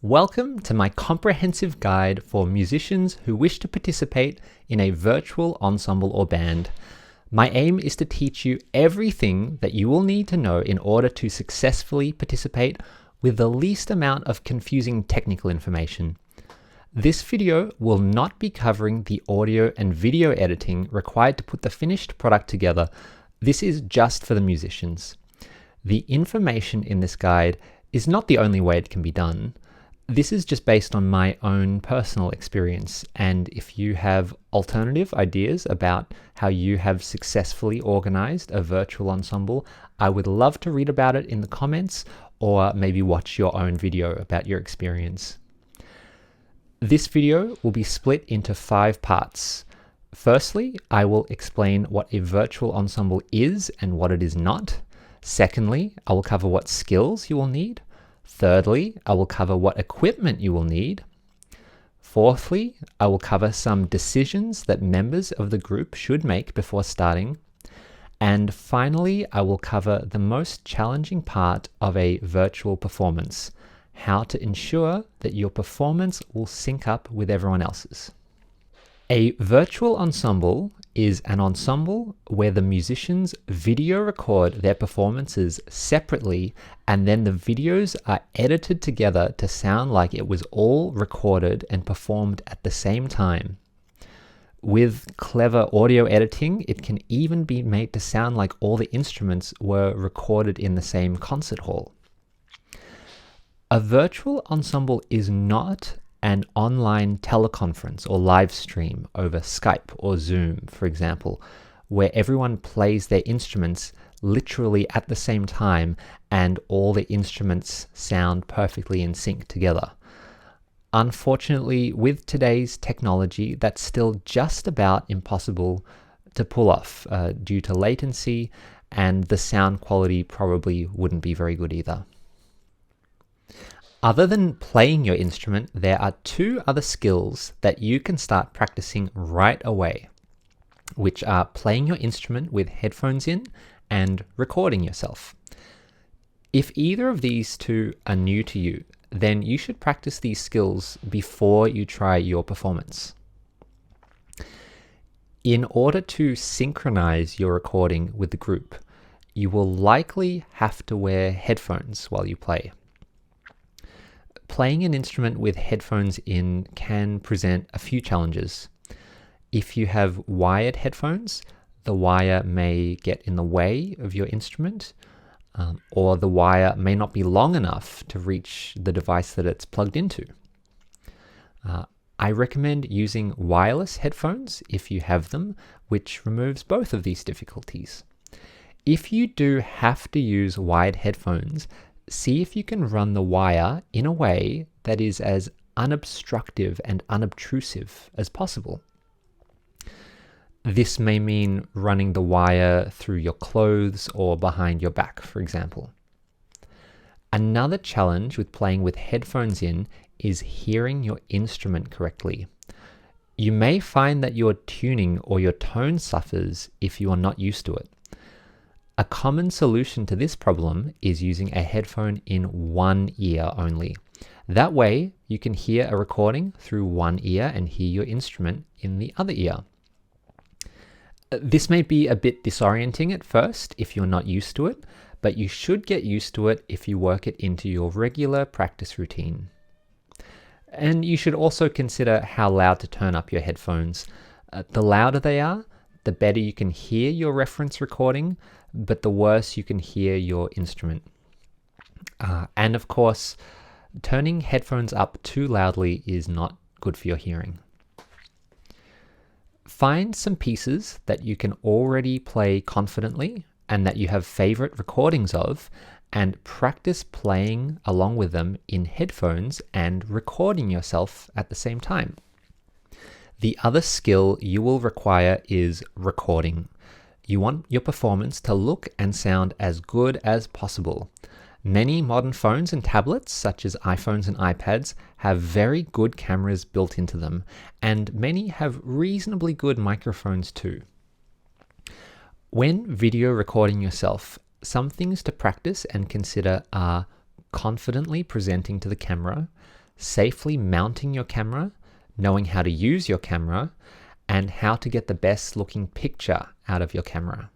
Welcome to my comprehensive guide for musicians who wish to participate in a virtual ensemble or band. My aim is to teach you everything that you will need to know in order to successfully participate with the least amount of confusing technical information. This video will not be covering the audio and video editing required to put the finished product together. This is just for the musicians. The information in this guide is not the only way it can be done. This is just based on my own personal experience, and if you have alternative ideas about how you have successfully organized a virtual ensemble, I would love to read about it in the comments or maybe watch your own video about your experience. This video will be split into 5 parts. Firstly, I will explain what a virtual ensemble is and what it is not. Secondly, I will cover what skills you will need. Thirdly, I will cover what equipment you will need. Fourthly, I will cover some decisions that members of the group should make before starting. And finally, I will cover the most challenging part of a virtual performance, how to ensure that your performance will sync up with everyone else's. A virtual ensemble is an ensemble where the musicians video record their performances separately, and then the videos are edited together to sound like it was all recorded and performed at the same time. With clever audio editing, it can even be made to sound like all the instruments were recorded in the same concert hall. A virtual ensemble is not an online teleconference or live stream over Skype or Zoom, for example, where everyone plays their instruments literally at the same time and all the instruments sound perfectly in sync together. Unfortunately, with today's technology, that's still just about impossible to pull off due to latency, and the sound quality probably wouldn't be very good either. Other than playing your instrument, there are 2 other skills that you can start practicing right away, which are playing your instrument with headphones in and recording yourself. If either of these 2 are new to you, then you should practice these skills before you try your performance. In order to synchronize your recording with the group, you will likely have to wear headphones while you play. Playing an instrument with headphones in can present a few challenges. If you have wired headphones, the wire may get in the way of your instrument, or the wire may not be long enough to reach the device that it's plugged into. I recommend using wireless headphones if you have them, which removes both of these difficulties. If you do have to use wired headphones, see if you can run the wire in a way that is as unobstructive and unobtrusive as possible. This may mean running the wire through your clothes or behind your back, for example. Another challenge with playing with headphones in is hearing your instrument correctly. You may find that your tuning or your tone suffers if you are not used to it. A common solution to this problem is using a headphone in one ear only. That way, you can hear a recording through one ear and hear your instrument in the other ear. This may be a bit disorienting at first if you're not used to it, but you should get used to it if you work it into your regular practice routine. And you should also consider how loud to turn up your headphones. The louder they are, the better you can hear your reference recording, but the worse you can hear your instrument. And of course, turning headphones up too loudly is not good for your hearing. Find some pieces that you can already play confidently and that you have favorite recordings of, and practice playing along with them in headphones and recording yourself at the same time. The other skill you will require is recording. You want your performance to look and sound as good as possible. Many modern phones and tablets, such as iPhones and iPads, have very good cameras built into them, and many have reasonably good microphones too. When video recording yourself, some things to practice and consider are confidently presenting to the camera, safely mounting your camera, knowing how to use your camera, and how to get the best looking picture out of your camera.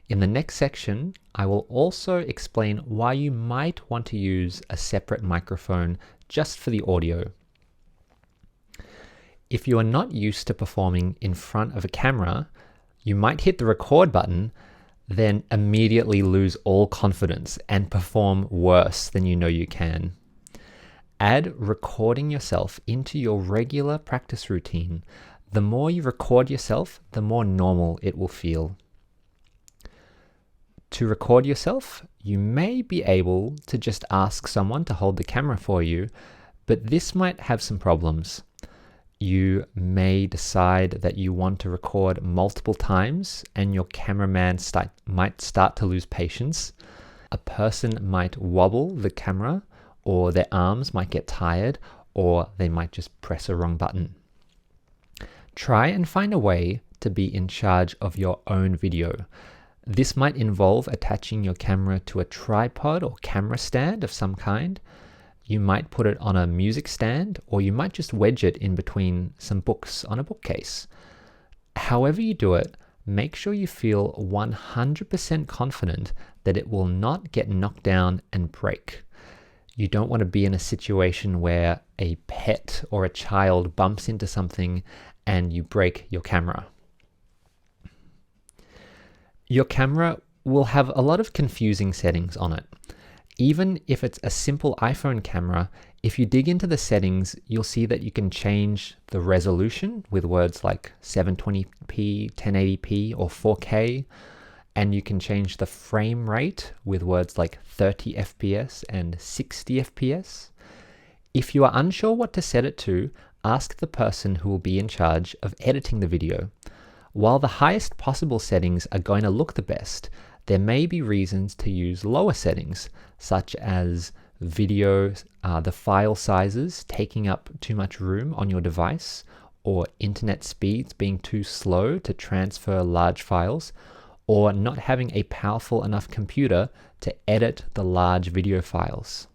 In the next section, I will also explain why you might want to use a separate microphone just for the audio. If you are not used to performing in front of a camera, you might hit the record button, then immediately lose all confidence and perform worse than you know you can. Add recording yourself into your regular practice routine. The more you record yourself, the more normal it will feel. To record yourself, you may be able to just ask someone to hold the camera for you, but this might have some problems. You may decide that you want to record multiple times and your cameraman might start to lose patience. A person might wobble the camera, or their arms might get tired, or they might just press a wrong button. Try and find a way to be in charge of your own video. This might involve attaching your camera to a tripod or camera stand of some kind. You might put it on a music stand, or you might just wedge it in between some books on a bookcase. However you do it, make sure you feel 100% confident that it will not get knocked down and break. You don't want to be in a situation where a pet or a child bumps into something and you break your camera. Your camera will have a lot of confusing settings on it. Even if it's a simple iPhone camera, if you dig into the settings, you'll see that you can change the resolution with words like 720p, 1080p, or 4K, and you can change the frame rate with words like 30 FPS and 60 FPS. If you are unsure what to set it to, ask the person who will be in charge of editing the video. While the highest possible settings are going to look the best, there may be reasons to use lower settings, such as video, the file sizes taking up too much room on your device, or internet speeds being too slow to transfer large files, or not having a powerful enough computer to edit the large video files.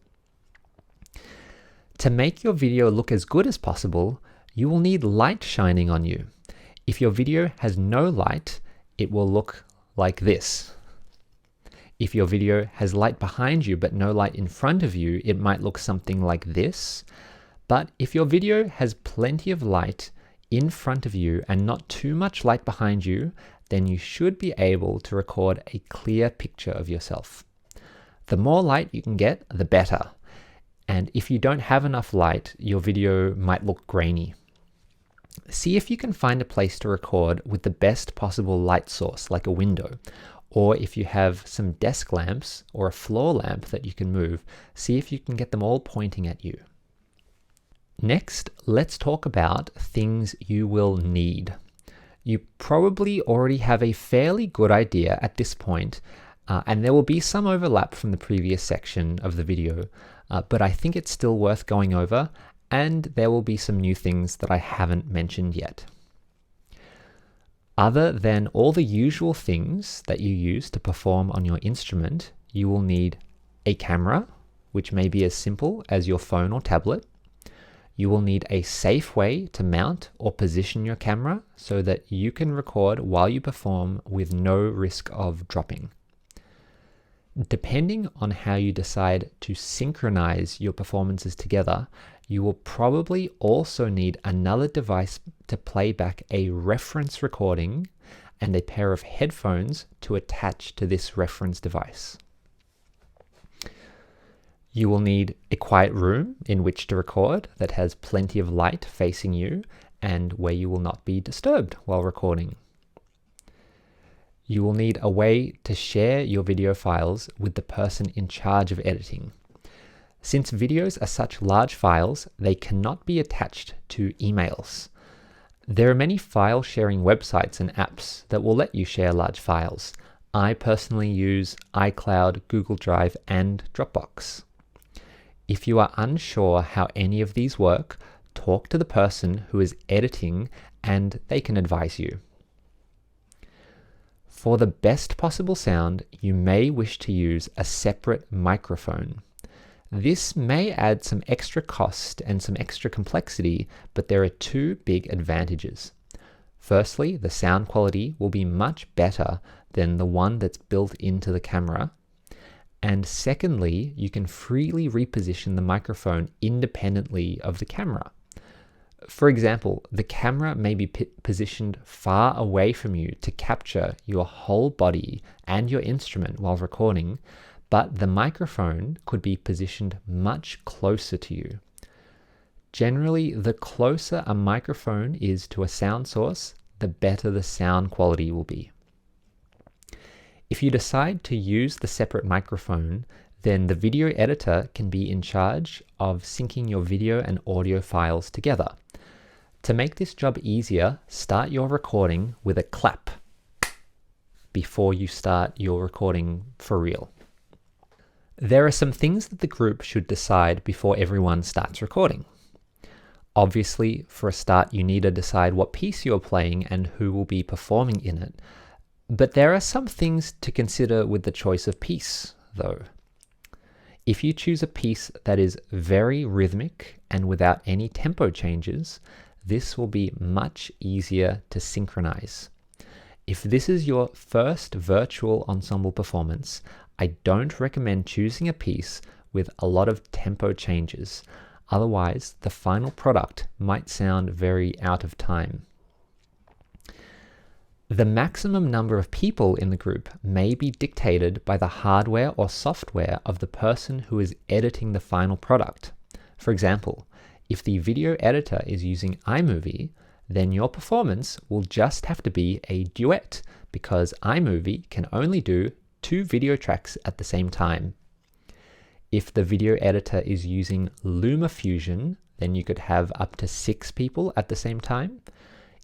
To make your video look as good as possible, you will need light shining on you. If your video has no light, it will look like this. If your video has light behind you but no light in front of you, it might look something like this. But if your video has plenty of light in front of you and not too much light behind you, then you should be able to record a clear picture of yourself. The more light you can get, the better. And if you don't have enough light, your video might look grainy. See if you can find a place to record with the best possible light source, like a window. Or if you have some desk lamps or a floor lamp that you can move, see if you can get them all pointing at you. Next, let's talk about things you will need. You probably already have a fairly good idea at this point, and there will be some overlap from the previous section of the video, but I think it's still worth going over, and there will be some new things that I haven't mentioned yet. Other than all the usual things that you use to perform on your instrument, you will need a camera, which may be as simple as your phone or tablet. You will need a safe way to mount or position your camera so that you can record while you perform with no risk of dropping. Depending on how you decide to synchronize your performances together, you will probably also need another device to play back a reference recording and a pair of headphones to attach to this reference device. You will need a quiet room in which to record that has plenty of light facing you and where you will not be disturbed while recording. You will need a way to share your video files with the person in charge of editing. Since videos are such large files, they cannot be attached to emails. There are many file sharing websites and apps that will let you share large files. I personally use iCloud, Google Drive, and Dropbox. If you are unsure how any of these work, talk to the person who is editing and they can advise you. For the best possible sound, you may wish to use a separate microphone. This may add some extra cost and some extra complexity, but there are two big advantages. Firstly, the sound quality will be much better than the one that's built into the camera. And secondly, you can freely reposition the microphone independently of the camera. For example, the camera may be positioned far away from you to capture your whole body and your instrument while recording, but the microphone could be positioned much closer to you. Generally, the closer a microphone is to a sound source, the better the sound quality will be. If you decide to use the separate microphone, then the video editor can be in charge of syncing your video and audio files together. To make this job easier, start your recording with a clap before you start your recording for real. There are some things that the group should decide before everyone starts recording. Obviously, for a start, you need to decide what piece you are playing and who will be performing in it. But there are some things to consider with the choice of piece, though. If you choose a piece that is very rhythmic and without any tempo changes, this will be much easier to synchronize. If this is your first virtual ensemble performance, I don't recommend choosing a piece with a lot of tempo changes. Otherwise, the final product might sound very out of time. The maximum number of people in the group may be dictated by the hardware or software of the person who is editing the final product. For example, if the video editor is using iMovie, then your performance will just have to be a duet because iMovie can only do 2 video tracks at the same time. If the video editor is using LumaFusion, then you could have up to 6 people at the same time.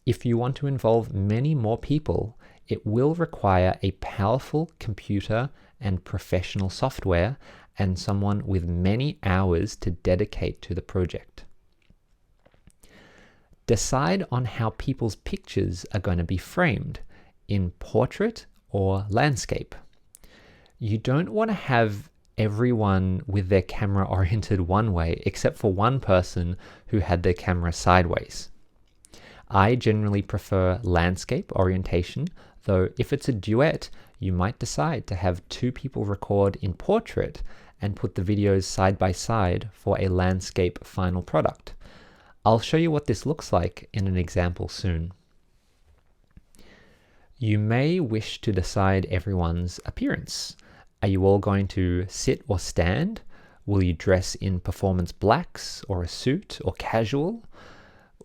If you want to involve many more people, it will require a powerful computer and professional software and someone with many hours to dedicate to the project. Decide on how people's pictures are going to be framed, in portrait or landscape. You don't want to have everyone with their camera oriented one way except for one person who had their camera sideways. I generally prefer landscape orientation, though if it's a duet, you might decide to have 2 people record in portrait and put the videos side by side for a landscape final product. I'll show you what this looks like in an example soon. You may wish to decide everyone's appearance. Are you all going to sit or stand? Will you dress in performance blacks or a suit or casual?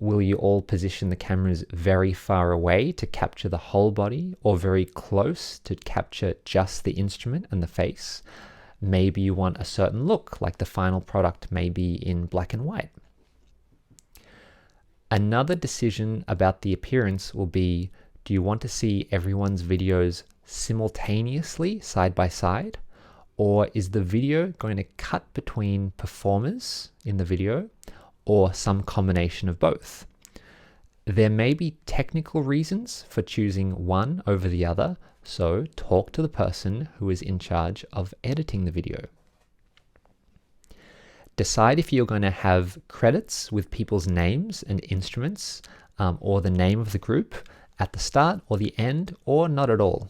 Will you all position the cameras very far away to capture the whole body or very close to capture just the instrument and the face? Maybe you want a certain look, like the final product may be in black and white. Another decision about the appearance will be, do you want to see everyone's videos simultaneously side by side? Or is the video going to cut between performers in the video or some combination of both? There may be technical reasons for choosing one over the other, so talk to the person who is in charge of editing the video. Decide if you're going to have credits with people's names and instruments, or the name of the group at the start or the end, or not at all.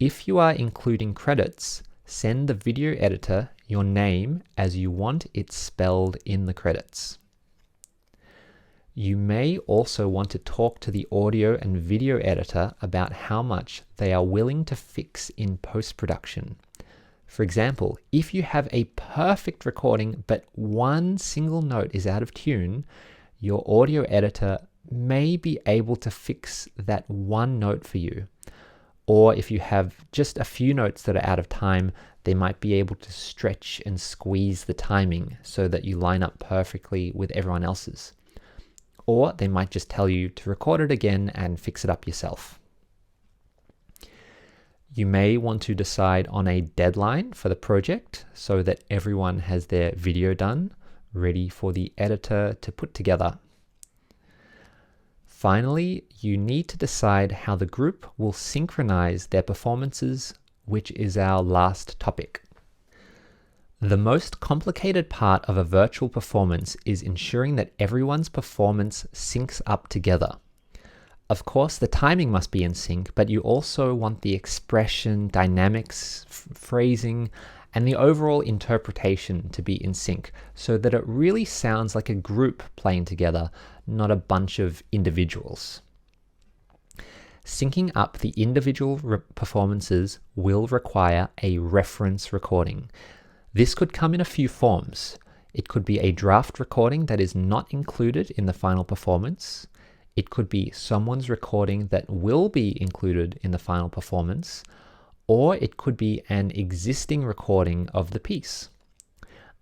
If you are including credits, send the video editor your name as you want it spelled in the credits. You may also want to talk to the audio and video editor about how much they are willing to fix in post-production. For example, if you have a perfect recording but one single note is out of tune, your audio editor may be able to fix that one note for you. Or if you have just a few notes that are out of time, they might be able to stretch and squeeze the timing so that you line up perfectly with everyone else's. Or they might just tell you to record it again and fix it up yourself. You may want to decide on a deadline for the project so that everyone has their video done, ready for the editor to put together. Finally, you need to decide how the group will synchronize their performances, which is our last topic. The most complicated part of a virtual performance is ensuring that everyone's performance syncs up together. Of course, the timing must be in sync, but you also want the expression, dynamics, phrasing, and the overall interpretation to be in sync so that it really sounds like a group playing together, not a bunch of individuals. Syncing up the individual performances will require a reference recording. This could come in a few forms. It could be a draft recording that is not included in the final performance. It could be someone's recording that will be included in the final performance, or it could be an existing recording of the piece.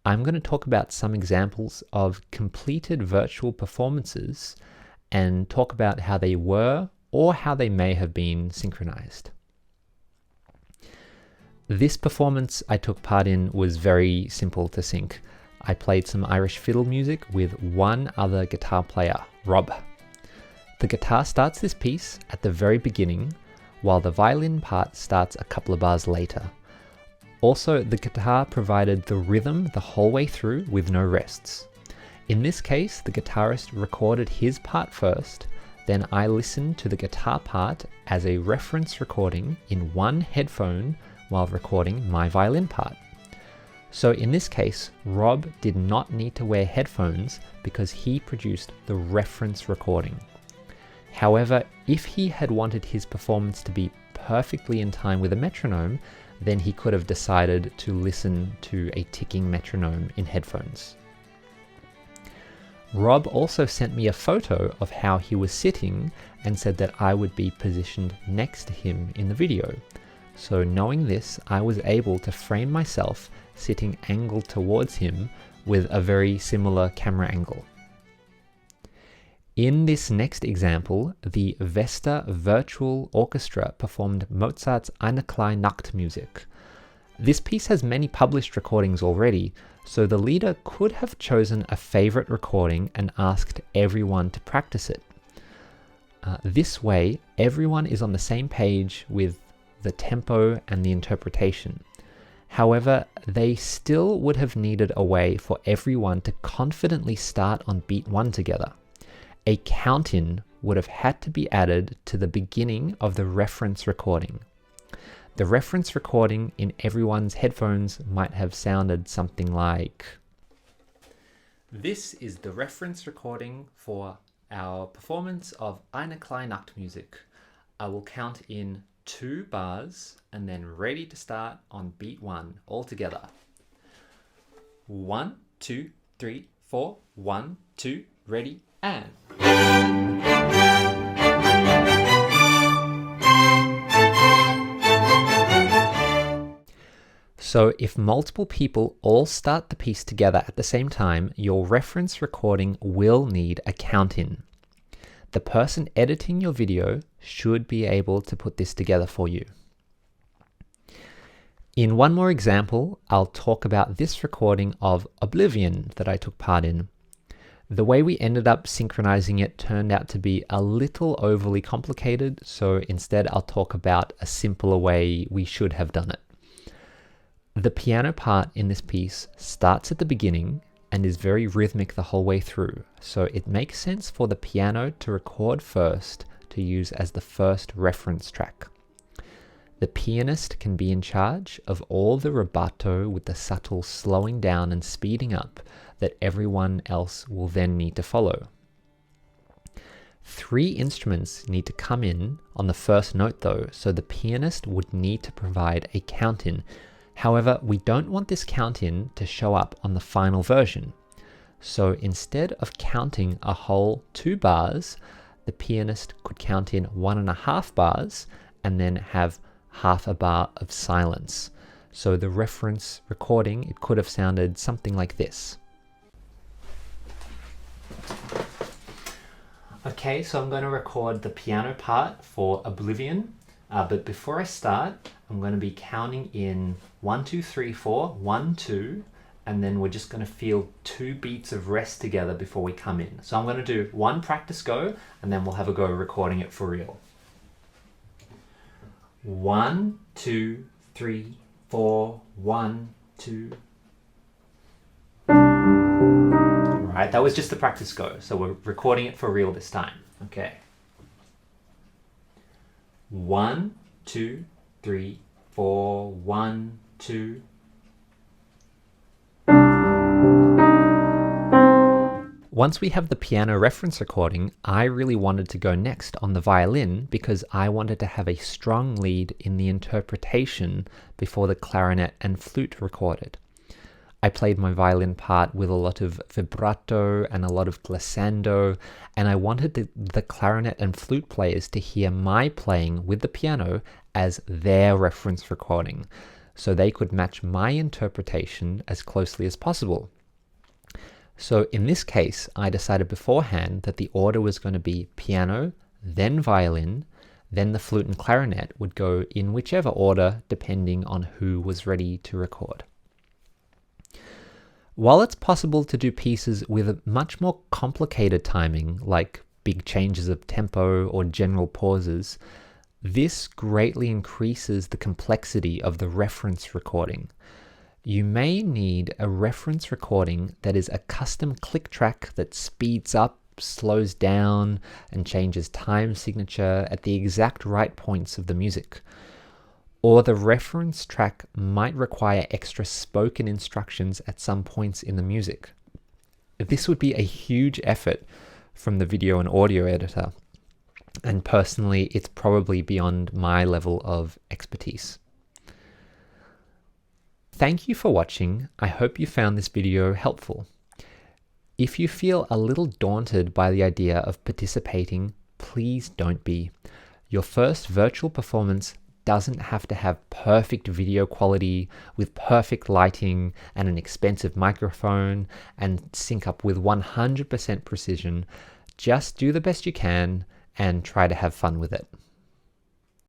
I'm going to talk about some examples of completed virtual performances and talk about how they were or how they may have been synchronized. This performance I took part in was very simple to sync. I played some Irish fiddle music with one other guitar player, Rob. The guitar starts this piece at the very beginning, while the violin part starts a couple of bars later. Also, the guitar provided the rhythm the whole way through with no rests. In this case, the guitarist recorded his part first, then I listened to the guitar part as a reference recording in one headphone while recording my violin part. So in this case, Rob did not need to wear headphones because he produced the reference recording. However, if he had wanted his performance to be perfectly in time with a metronome, then he could have decided to listen to a ticking metronome in headphones. Rob also sent me a photo of how he was sitting and said that I would be positioned next to him in the video. So knowing this, I was able to frame myself sitting angled towards him with a very similar camera angle. In this next example, the Vesta Virtual Orchestra performed Mozart's Eine kleine Nachtmusik. This piece has many published recordings already, so the leader could have chosen a favorite recording and asked everyone to practice it. This way, everyone is on the same page with the tempo and the interpretation. However, they still would have needed a way for everyone to confidently start on beat 1 together. A count-in would have had to be added to the beginning of the reference recording. The reference recording in everyone's headphones might have sounded something like... This is the reference recording for our performance of Eine kleine Nachtmusik. I will count in 2 bars and then ready to start on beat 1 all together. 1, 2, 3, 4, 1, 2, ready, and... So if multiple people all start the piece together at the same time, your reference recording will need a count-in. The person editing your video should be able to put this together for you. In one more example, I'll talk about this recording of Oblivion that I took part in. The way we ended up synchronizing it turned out to be a little overly complicated, so instead I'll talk about a simpler way we should have done it. The piano part in this piece starts at the beginning and is very rhythmic the whole way through, so it makes sense for the piano to record first to use as the first reference track. The pianist can be in charge of all the rubato with the subtle slowing down and speeding up that everyone else will then need to follow. 3 instruments need to come in on the first note though, so the pianist would need to provide a count-in. However, we don't want this count-in to show up on the final version. So instead of counting a whole 2 bars, the pianist could count in 1.5 bars and then have half a bar of silence. So the reference recording, it could have sounded something like this. Okay, so I'm going to record the piano part for Oblivion, but before I start, I'm going to be counting in 1, 2, 3, 4, 1, 2, and then we're just going to feel 2 beats of rest together before we come in. So I'm going to do 1 practice go, and then we'll have a go recording it for real. 1, 2, 3, 4, 1, 2. right? That was just the practice go. So we're recording it for real this time. Okay. 1, 2, 3, 4, 1, 2. Once we have the piano reference recording, I really wanted to go next on the violin because I wanted to have a strong lead in the interpretation before the clarinet and flute recorded. I played my violin part with a lot of vibrato and a lot of glissando, and I wanted the clarinet and flute players to hear my playing with the piano as their reference recording, so they could match my interpretation as closely as possible. So in this case, I decided beforehand that the order was going to be piano, then violin, then the flute and clarinet would go in whichever order depending on who was ready to record. While it's possible to do pieces with a much more complicated timing, like big changes of tempo or general pauses, this greatly increases the complexity of the reference recording. You may need a reference recording that is a custom click track that speeds up, slows down, and changes time signature at the exact right points of the music. Or the reference track might require extra spoken instructions at some points in the music. This would be a huge effort from the video and audio editor, and personally, it's probably beyond my level of expertise. Thank you for watching. I hope you found this video helpful. If you feel a little daunted by the idea of participating, please don't be. Your first virtual performance doesn't have to have perfect video quality with perfect lighting and an expensive microphone and sync up with 100% precision. Just do the best you can and try to have fun with it.